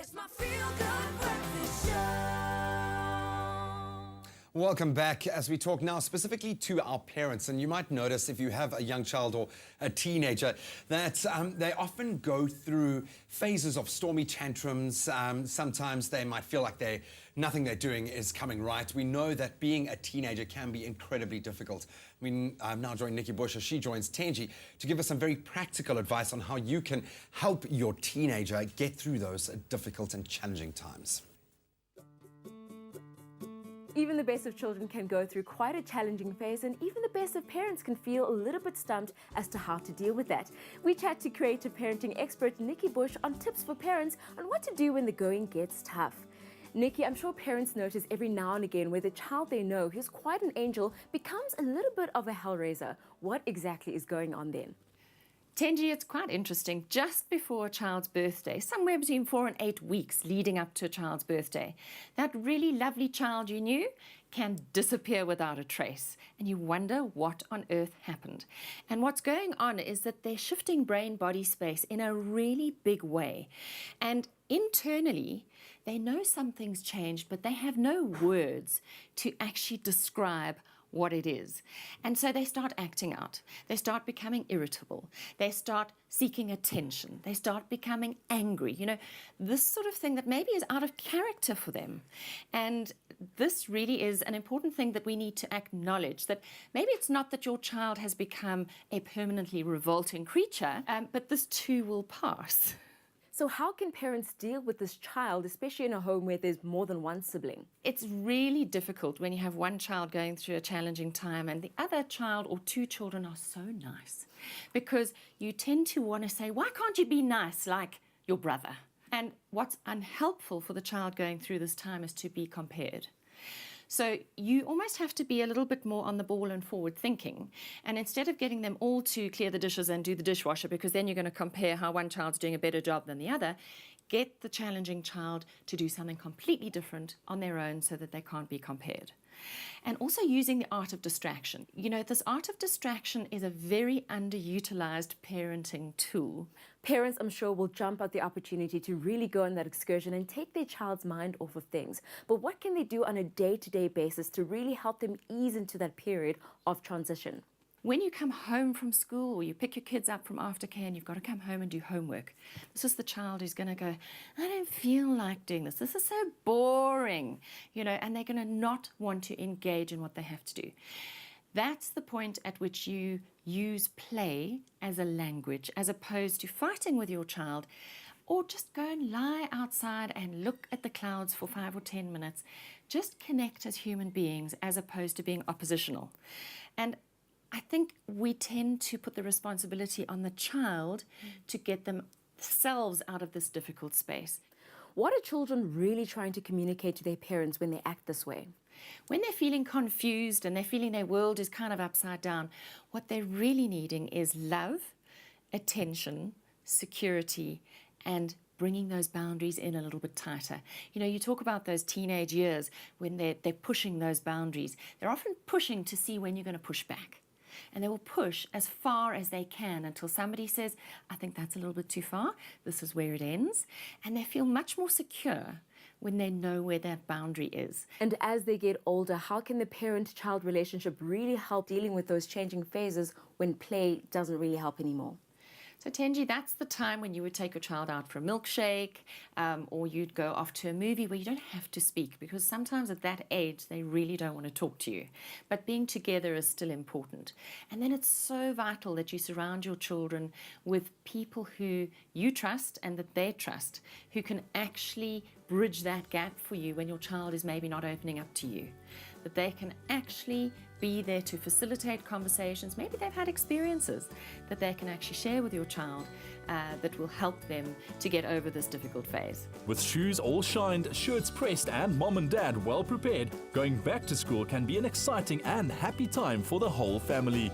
It's my feel-good breakfast show. Welcome back as we talk now specifically to our parents. And you might notice if you have a young child or a teenager that they often go through phases of stormy tantrums. Sometimes they might feel like nothing they're doing is coming right. We know that being a teenager can be incredibly difficult. I'm now joined NIkki Bush as she joins Tenji to give us some very practical advice on how you can help your teenager get through those difficult and challenging times. Even the best of children can go through quite a challenging phase, and even the best of parents can feel a little bit stumped as to how to deal with that. We chat to creative parenting expert NIkki Bush on tips for parents on what to do when the going gets tough. Nikki, I'm sure parents notice every now and again where the child they know who's quite an angel becomes a little bit of a hellraiser. What exactly is going on then? Tenji, it's quite interesting. Just before a child's birthday, somewhere between 4 and 8 weeks leading up to a child's birthday, that really lovely child you knew can disappear without a trace. And you wonder what on earth happened. And what's going on is that they're shifting brain-body space in a really big way. And internally, they know something's changed, but they have no words to actually describe what it is. And so they start acting out. They start becoming irritable. They start seeking attention. They start becoming angry. You know, this sort of thing that maybe is out of character for them. And this really is an important thing that we need to acknowledge, that maybe it's not that your child has become a permanently revolting creature, but this too will pass. So how can parents deal with this child, especially in a home where there's more than one sibling? It's really difficult when you have one child going through a challenging time and the other child or two children are so nice, because you tend to want to say, why can't you be nice like your brother? And what's unhelpful for the child going through this time is to be compared. So you almost have to be a little bit more on the ball and forward thinking. And instead of getting them all to clear the dishes and do the dishwasher, because then you're going to compare how one child's doing a better job than the other, get the challenging child to do something completely different on their own so that they can't be compared. And also using the art of distraction. You know, this art of distraction is a very underutilized parenting tool. Parents, I'm sure, will jump at the opportunity to really go on that excursion and take their child's mind off of things. But what can they do on a day-to-day basis to really help them ease into that period of transition? When you come home from school or you pick your kids up from aftercare and you've got to come home and do homework, this is the child who's going to go, I don't feel like doing this. This is so boring, you know, and they're going to not want to engage in what they have to do. That's the point at which you use play as a language as opposed to fighting with your child, or just go and lie outside and look at the clouds for 5 or 10 minutes. Just connect as human beings as opposed to being oppositional. And I think we tend to put the responsibility on the child to get themselves out of this difficult space. What are children really trying to communicate to their parents when they act this way? When they're feeling confused and they're feeling their world is kind of upside down, what they're really needing is love, attention, security, and bringing those boundaries in a little bit tighter. You know, you talk about those teenage years when they're pushing those boundaries. They're often pushing to see when you're going to push back. And they will push as far as they can until somebody says, I think that's a little bit too far. This is where it ends. And they feel much more secure when they know where that boundary is. And as they get older, how can the parent-child relationship really help dealing with those changing phases when play doesn't really help anymore? So Tenji, that's the time when you would take your child out for a milkshake, or you'd go off to a movie where you don't have to speak, because sometimes at that age they really don't want to talk to you. But being together is still important. And then it's so vital that you surround your children with people who you trust and that they trust, who can actually bridge that gap for you when your child is maybe not opening up to you. That they can actually be there to facilitate conversations. Maybe they've had experiences that they can actually share with your child that will help them to get over this difficult phase. With shoes all shined, shirts pressed and mom and dad well prepared, going back to school can be an exciting and happy time for the whole family.